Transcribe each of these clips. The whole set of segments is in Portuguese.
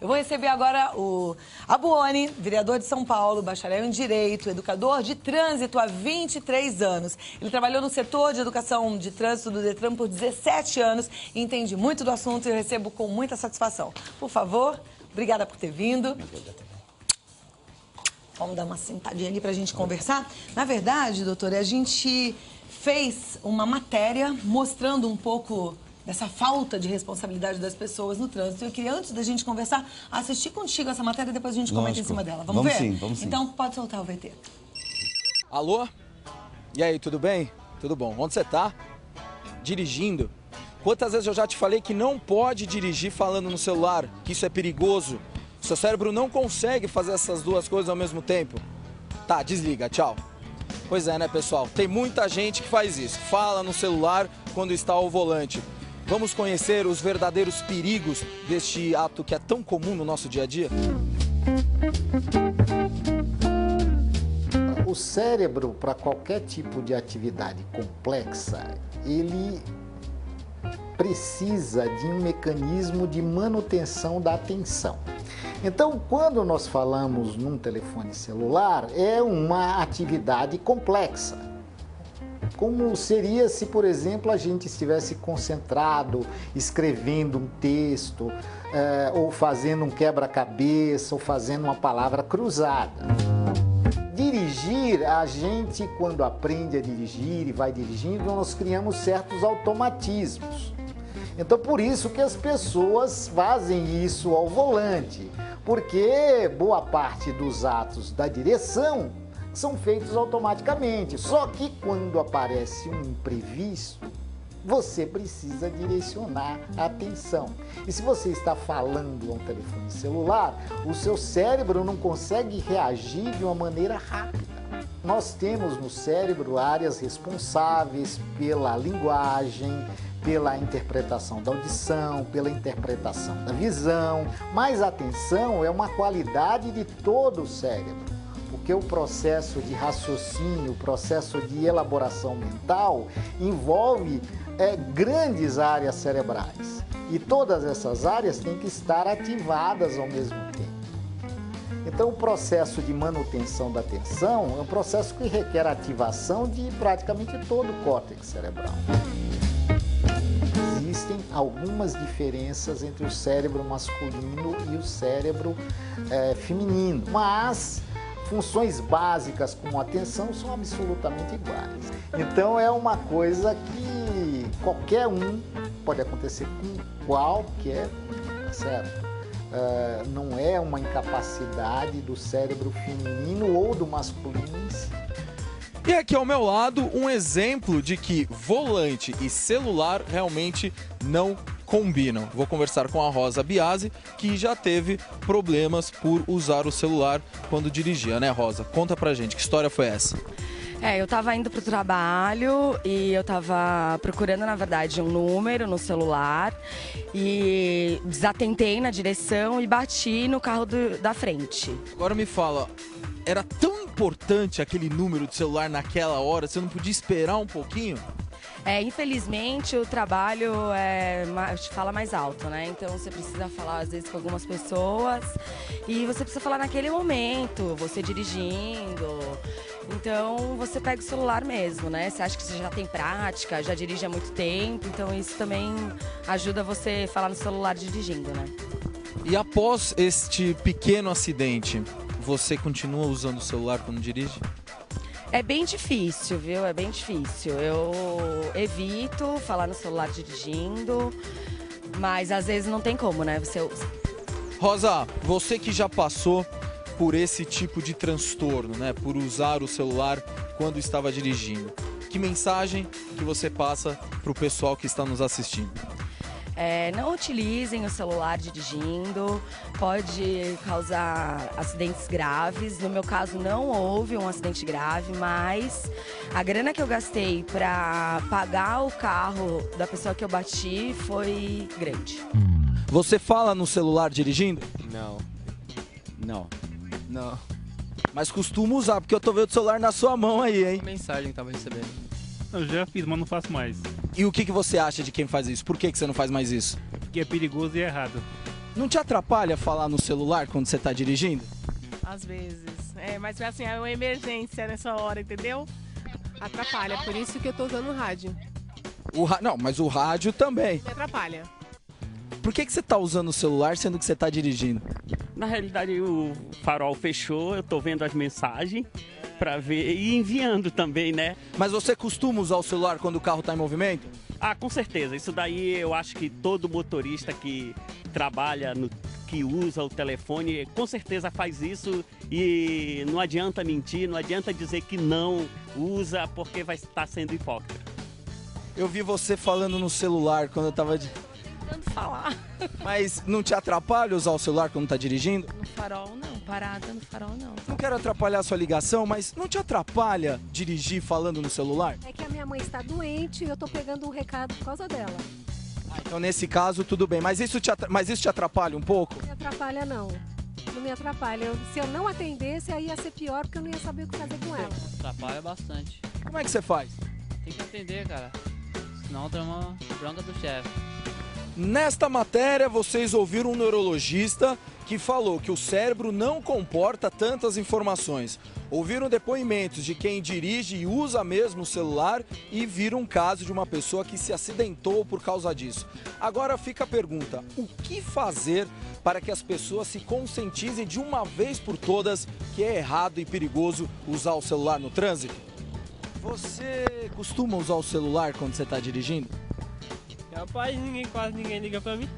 Eu vou receber agora o Abuone, vereador de São Paulo, bacharel em Direito, educador de trânsito há 23 anos. Ele trabalhou no setor de educação de trânsito do Detran por 17 anos e entende muito do assunto e eu recebo com muita satisfação. Por favor, obrigada por ter vindo. Vamos dar uma sentadinha ali para a gente conversar. Na verdade, doutora, a gente fez uma matéria mostrando um pouco dessa falta de responsabilidade das pessoas no trânsito. Eu queria, antes da gente conversar, assistir contigo essa matéria e depois a gente comenta em cima dela. Vamos ver? Sim, vamos sim. Então, pode soltar o VT. Alô? E aí, tudo bem? Tudo bom. Onde você tá? Dirigindo? Quantas vezes eu já te falei que não pode dirigir falando no celular, que isso é perigoso? Seu cérebro não consegue fazer essas duas coisas ao mesmo tempo. Tá, desliga, tchau. Pois é, né, pessoal? Tem muita gente que faz isso, fala no celular quando está ao volante. Vamos conhecer os verdadeiros perigos deste ato que é tão comum no nosso dia a dia? O cérebro, para qualquer tipo de atividade complexa, ele precisa de um mecanismo de manutenção da atenção. Então, quando nós falamos num telefone celular, é uma atividade complexa. Como seria se, por exemplo, a gente estivesse concentrado, escrevendo um texto, ou fazendo um quebra-cabeça, ou fazendo uma palavra cruzada. Dirigir, a gente, quando aprende a dirigir e vai dirigindo, nós criamos certos automatismos. Então, por isso que as pessoas fazem isso ao volante, porque boa parte dos atos da direção são feitos automaticamente. Só que quando aparece um imprevisto, você precisa direcionar a atenção. E se você está falando a um telefone celular, o seu cérebro não consegue reagir de uma maneira rápida. Nós temos no cérebro áreas responsáveis pela linguagem, pela interpretação da audição, pela interpretação da visão, mas a atenção é uma qualidade de todo o cérebro, porque o processo de raciocínio, o processo de elaboração mental envolve grandes áreas cerebrais e todas essas áreas têm que estar ativadas ao mesmo tempo. Então, o processo de manutenção da atenção é um processo que requer ativação de praticamente todo o córtex cerebral. Existem algumas diferenças entre o cérebro masculino e o cérebro feminino, mas funções básicas como a atenção são absolutamente iguais. Então, é uma coisa que qualquer um pode acontecer com qualquer, certo? Não é uma incapacidade do cérebro feminino ou do masculino em si. E aqui ao meu lado, um exemplo de que volante e celular realmente não combinam. Vou conversar com a Rosa Biasi, que já teve problemas por usar o celular quando dirigia, né, Rosa? Conta pra gente, que história foi essa? Eu tava indo pro trabalho e eu tava procurando, na verdade, um número no celular e desatentei na direção e bati no carro da frente. Agora me fala, era tão importante aquele número de celular naquela hora, você não podia esperar um pouquinho? Infelizmente, o trabalho fala mais alto, né? Então, você precisa falar, às vezes, com algumas pessoas e você precisa falar naquele momento, você dirigindo. Então, você pega o celular mesmo, né? Você acha que você já tem prática, já dirige há muito tempo, então isso também ajuda você a falar no celular dirigindo, né? E após este pequeno acidente, você continua usando o celular quando dirige? É bem difícil, viu? É bem difícil. Eu evito falar no celular dirigindo, mas às vezes não tem como, né? Você usa. Rosa, você que já passou por esse tipo de transtorno, né? Por usar o celular quando estava dirigindo. Que mensagem que você passa para o pessoal que está nos assistindo? Não utilizem o celular dirigindo, pode causar acidentes graves. No meu caso não houve um acidente grave, mas a grana que eu gastei para pagar o carro da pessoa que eu bati foi grande. Você fala no celular dirigindo? Não. Mas costuma usar, porque eu tô vendo o celular na sua mão aí, hein? A mensagem que tava recebendo. Eu já fiz, mas não faço mais. E o que você acha de quem faz isso? Por que você não faz mais isso? Porque é perigoso e errado. Não te atrapalha falar no celular quando você está dirigindo? Às vezes. Mas assim, é uma emergência nessa hora, entendeu? Atrapalha, por isso que eu tô usando o rádio. Não, mas o rádio também. Me atrapalha. Por que você está usando o celular sendo que você está dirigindo? Na realidade, o farol fechou, eu tô vendo as mensagens para ver e enviando também, né? Mas você costuma usar o celular quando o carro está em movimento? Ah, com certeza. Isso daí eu acho que todo motorista que trabalha, que usa o telefone, com certeza faz isso e não adianta mentir, não adianta dizer que não usa porque vai estar sendo hipócrita. Eu vi você falando no celular quando eu estava... Tanto falar. Mas não te atrapalha usar o celular quando está dirigindo? No farol, não. Parada no farol, não. Não quero atrapalhar a sua ligação, mas não te atrapalha dirigir falando no celular? É que a minha mãe está doente e eu tô pegando um recado por causa dela. Então, nesse caso, tudo bem. Mas isso te atrapalha um pouco? Não me atrapalha, não. Não me atrapalha. Se eu não atendesse, aí ia ser pior, porque eu não ia saber o que fazer com ela. Atrapalha bastante. Como é que você faz? Tem que atender, cara. Senão tem uma bronca do chefe. Nesta matéria, vocês ouviram um neurologista que falou que o cérebro não comporta tantas informações. Ouviram depoimentos de quem dirige e usa mesmo o celular e viram um caso de uma pessoa que se acidentou por causa disso. Agora fica a pergunta, o que fazer para que as pessoas se conscientizem de uma vez por todas que é errado e perigoso usar o celular no trânsito? Você costuma usar o celular quando você está dirigindo? Rapaz, quase ninguém liga pra mim.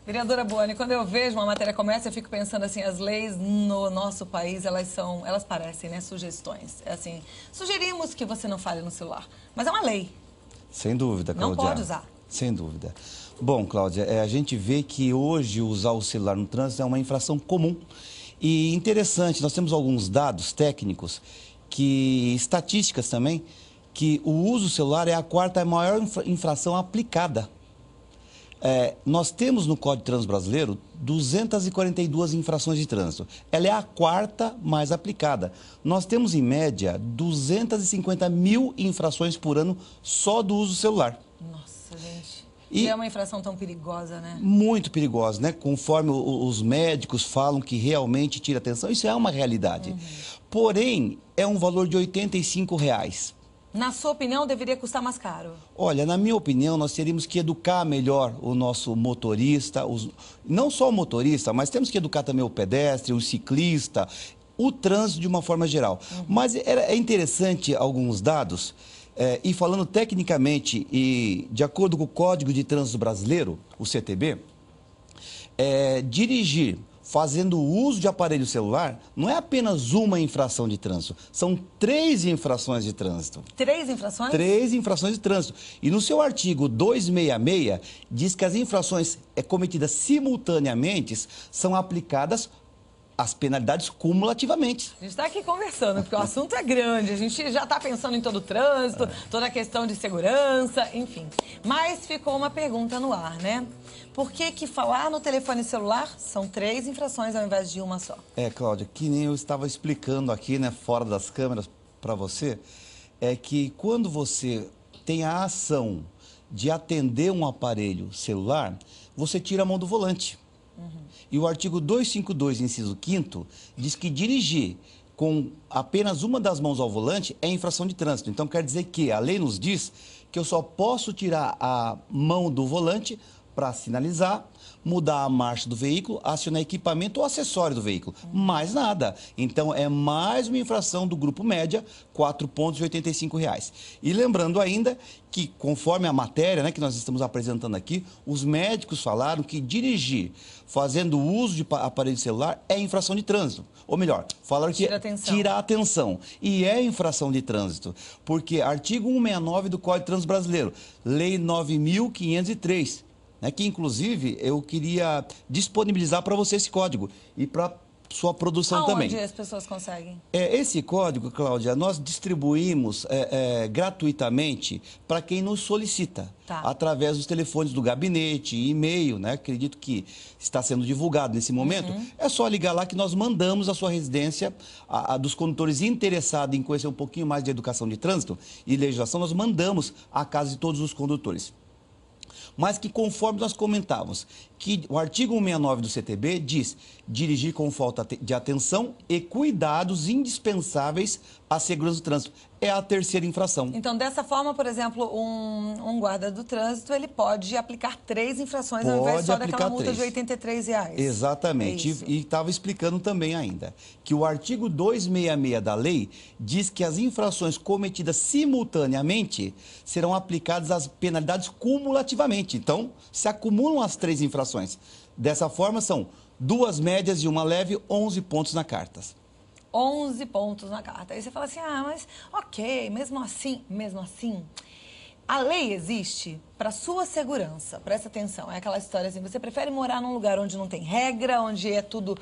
Vereadora Boane, quando eu vejo uma matéria como essa, eu fico pensando assim, as leis no nosso país, elas parecem, né, sugestões. É assim, sugerimos que você não fale no celular, mas é uma lei. Sem dúvida, Cláudia. Não pode usar. Sem dúvida. Bom, Cláudia, a gente vê que hoje usar o celular no trânsito é uma infração comum. E interessante, nós temos alguns dados técnicos, estatísticas também, que o uso do celular é a quarta maior infração aplicada. Nós temos no Código de Trânsito Brasileiro 242 infrações de trânsito. Ela é a quarta mais aplicada. Nós temos, em média, 250 mil infrações por ano só do uso do celular. Nossa, gente. E é uma infração tão perigosa, né? Muito perigosa, né? Conforme os médicos falam que realmente tira atenção, isso é uma realidade. Porém, é um valor de R$ 85. Na sua opinião, deveria custar mais caro? Olha, na minha opinião, nós teríamos que educar melhor o nosso motorista, não só o motorista, mas temos que educar também o pedestre, o ciclista, o trânsito de uma forma geral. Mas é interessante alguns dados, e falando tecnicamente e de acordo com o Código de Trânsito Brasileiro, o CTB, dirigir fazendo uso de aparelho celular não é apenas uma infração de trânsito, são 3 infrações de trânsito. 3 infrações? 3 infrações de trânsito. E no seu artigo 266, diz que as infrações cometidas simultaneamente são aplicadas as penalidades cumulativamente. A gente está aqui conversando, porque o assunto é grande, a gente já está pensando em todo o trânsito, toda a questão de segurança, enfim. Mas ficou uma pergunta no ar, né? Por que falar no telefone celular são 3 infrações ao invés de uma só? Cláudia, que nem eu estava explicando aqui, né, fora das câmeras para você, é que quando você tem a ação de atender um aparelho celular, você tira a mão do volante. E o artigo 252, inciso 5º, diz que dirigir com apenas uma das mãos ao volante é infração de trânsito. Então, quer dizer que a lei nos diz que eu só posso tirar a mão do volante para sinalizar, mudar a marcha do veículo, acionar equipamento ou acessório do veículo. Mais nada. Então, é mais uma infração do grupo média, R$ 4,85. E lembrando ainda que, conforme a matéria, né, que nós estamos apresentando aqui, os médicos falaram que dirigir fazendo uso de aparelho celular é infração de trânsito. Ou melhor, falaram que tira a atenção. E é infração de trânsito, porque artigo 169 do Código de Trânsito Brasileiro, Lei 9.503, que inclusive eu queria disponibilizar para você esse código e para sua produção Aonde também. Onde as pessoas conseguem? Esse código, Cláudia, nós distribuímos gratuitamente para quem nos solicita, através dos telefones do gabinete, e-mail, né? Acredito que está sendo divulgado nesse momento. É só ligar lá que nós mandamos a sua residência, a dos condutores interessados em conhecer um pouquinho mais de educação de trânsito e legislação, nós mandamos à casa de todos os condutores. Mas que, conforme nós comentávamos, que o artigo 169 do CTB diz dirigir com falta de atenção e cuidados indispensáveis à segurança do trânsito. É a terceira infração. Então, dessa forma, por exemplo, um guarda do trânsito, ele pode aplicar 3 infrações ao invés só daquela multa de R$ 83. Exatamente. E estava explicando também ainda que o artigo 266 da lei diz que as infrações cometidas simultaneamente serão aplicadas as penalidades cumulativamente. Então, se acumulam as 3 infrações. Dessa forma, são 2 médias e 1 leve, 11 pontos na carta. 11 pontos na carta. Aí você fala assim, mas ok, mesmo assim, a lei existe para sua segurança. Presta atenção, é aquela história assim, você prefere morar num lugar onde não tem regra, onde é tudo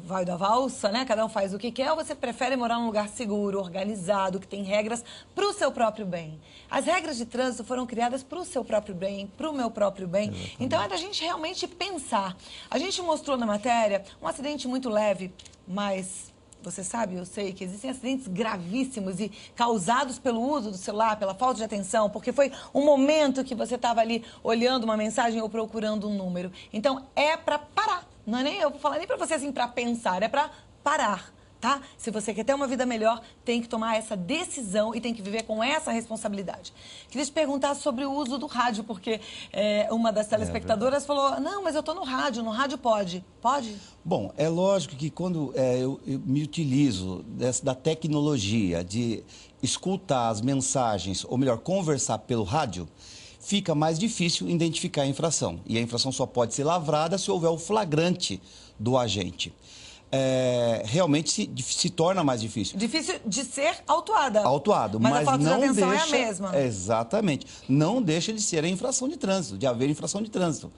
vai da valsa, né? Cada um faz o que quer, ou você prefere morar num lugar seguro, organizado, que tem regras para o seu próprio bem? As regras de trânsito foram criadas para o seu próprio bem, para o meu próprio bem. Exatamente. Então é da gente realmente pensar. A gente mostrou na matéria um acidente muito leve, mas você sabe, eu sei que existem acidentes gravíssimos e causados pelo uso do celular, pela falta de atenção, porque foi um momento que você estava ali olhando uma mensagem ou procurando um número. Então, é para parar. Não é nem eu vou falar nem para você assim para pensar, é para parar. Tá? Se você quer ter uma vida melhor, tem que tomar essa decisão e tem que viver com essa responsabilidade. Queria te perguntar sobre o uso do rádio, porque uma das telespectadoras falou, não, mas eu estou no rádio pode. Pode? Bom, é lógico que quando eu me utilizo da tecnologia de escutar as mensagens, ou melhor, conversar pelo rádio, fica mais difícil identificar a infração. E a infração só pode ser lavrada se houver o flagrante do agente. Realmente se torna mais difícil. Difícil de ser autuada. Autuado, mas a falta não de atenção deixa, é a mesma. Exatamente. Não deixa de ser a infração de trânsito, de haver infração de trânsito.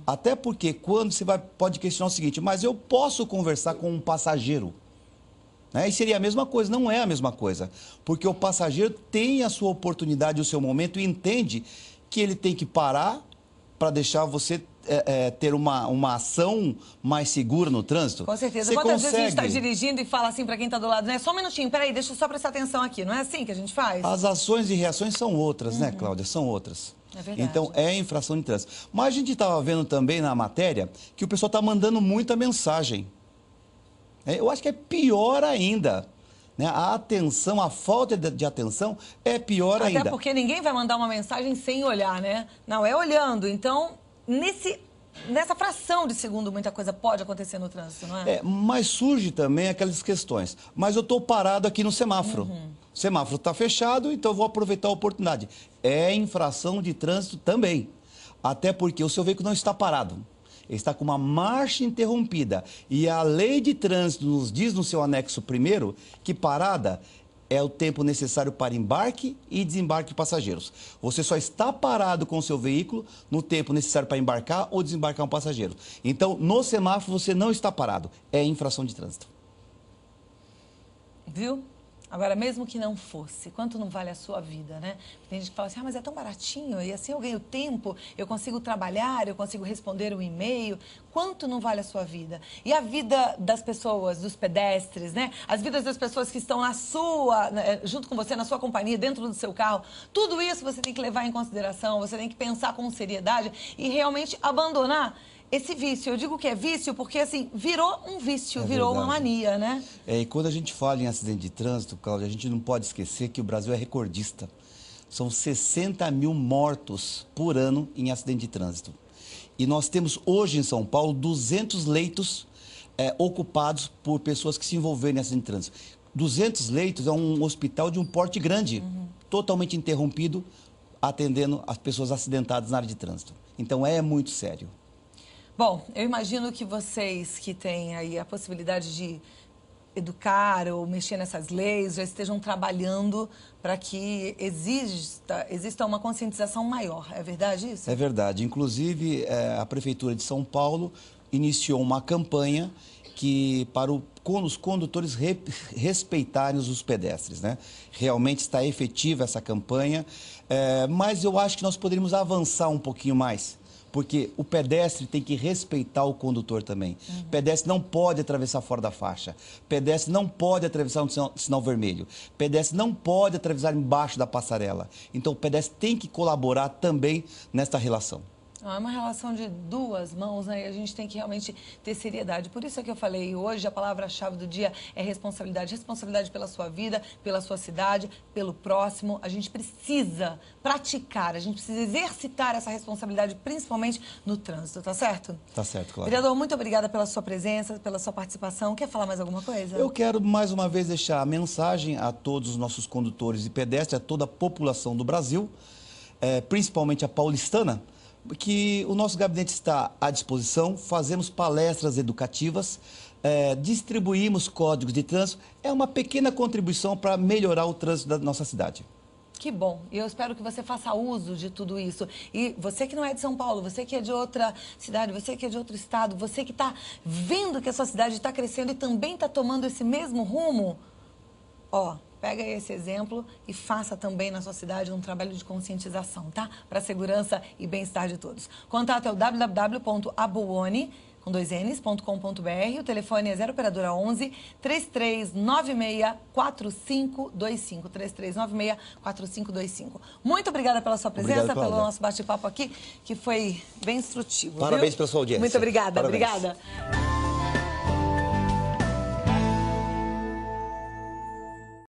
Até porque quando você pode questionar o seguinte, mas eu posso conversar com um passageiro? E seria a mesma coisa, não é a mesma coisa. Porque o passageiro tem a sua oportunidade, o seu momento e entende que ele tem que parar para deixar você ter uma ação mais segura no trânsito. Com certeza. Quantas vezes a gente está dirigindo e fala assim para quem está do lado, né? Só um minutinho, peraí, deixa eu só prestar atenção aqui. Não é assim que a gente faz? As ações e reações são outras, né, Cláudia? São outras. É verdade. Então, é infração de trânsito. Mas a gente estava vendo também na matéria que o pessoal está mandando muita mensagem. Eu acho que é pior ainda. A atenção, a falta de atenção é pior ainda. Até porque ninguém vai mandar uma mensagem sem olhar, né? Não, é olhando. Então, nessa fração de segundo, muita coisa pode acontecer no trânsito, não é? Mas surge também aquelas questões. Mas eu estou parado aqui no semáforo. O semáforo está fechado, então eu vou aproveitar a oportunidade. É infração de trânsito também. Até porque o seu veículo não está parado. Ele está com uma marcha interrompida. E a lei de trânsito nos diz no seu anexo 1º que parada é o tempo necessário para embarque e desembarque de passageiros. Você só está parado com o seu veículo no tempo necessário para embarcar ou desembarcar um passageiro. Então, no semáforo, você não está parado. É infração de trânsito. Viu? Agora, mesmo que não fosse, quanto não vale a sua vida, né? Tem gente que fala assim, mas é tão baratinho, e assim eu ganho tempo, eu consigo trabalhar, eu consigo responder um e-mail. Quanto não vale a sua vida? E a vida das pessoas, dos pedestres, né? As vidas das pessoas que estão junto com você, na sua companhia, dentro do seu carro. Tudo isso você tem que levar em consideração, você tem que pensar com seriedade e realmente abandonar esse vício. Eu digo que é vício porque, assim, virou um vício, virou uma mania, né? E quando a gente fala em acidente de trânsito, Cláudia, a gente não pode esquecer que o Brasil é recordista. São 60 mil mortos por ano em acidente de trânsito. E nós temos hoje em São Paulo 200 leitos ocupados por pessoas que se envolveram em acidente de trânsito. 200 leitos é um hospital de um porte grande, totalmente interrompido, atendendo as pessoas acidentadas na área de trânsito. Então é muito sério. Bom, eu imagino que vocês que têm aí a possibilidade de educar ou mexer nessas leis já estejam trabalhando para que exista uma conscientização maior. É verdade isso? É verdade. Inclusive, a Prefeitura de São Paulo iniciou uma campanha para os condutores respeitarem os pedestres, né? Realmente está efetiva essa campanha, mas eu acho que nós poderíamos avançar um pouquinho mais. Porque o pedestre tem que respeitar o condutor também. O pedestre não pode atravessar fora da faixa. O pedestre não pode atravessar um sinal vermelho. O pedestre não pode atravessar embaixo da passarela. Então, o pedestre tem que colaborar também nesta relação. É uma relação de duas mãos, né? E a gente tem que realmente ter seriedade. Por isso é que eu falei hoje, a palavra-chave do dia é responsabilidade. Responsabilidade pela sua vida, pela sua cidade, pelo próximo. A gente precisa praticar, a gente precisa exercitar essa responsabilidade, principalmente no trânsito, tá certo? Tá certo, claro. Vereador, muito obrigada pela sua presença, pela sua participação. Quer falar mais alguma coisa? Eu quero mais uma vez deixar a mensagem a todos os nossos condutores e pedestres, a toda a população do Brasil, principalmente a paulistana, que o nosso gabinete está à disposição, fazemos palestras educativas, distribuímos códigos de trânsito, é uma pequena contribuição para melhorar o trânsito da nossa cidade. Que bom. E eu espero que você faça uso de tudo isso. E você que não é de São Paulo, você que é de outra cidade, você que é de outro estado, você que está vendo que a sua cidade está crescendo e também está tomando esse mesmo rumo, pega esse exemplo e faça também na sua cidade um trabalho de conscientização, tá? Para a segurança e bem-estar de todos. Contato é o www.aboone.com.br. O telefone é 0 operadora 11 3396 4525. 3396 4525. Muito obrigada pela sua presença, Obrigado, pelo nosso bate-papo aqui, que foi bem instrutivo. Parabéns viu? pela sua audiência. Muito obrigada, Parabéns. obrigada.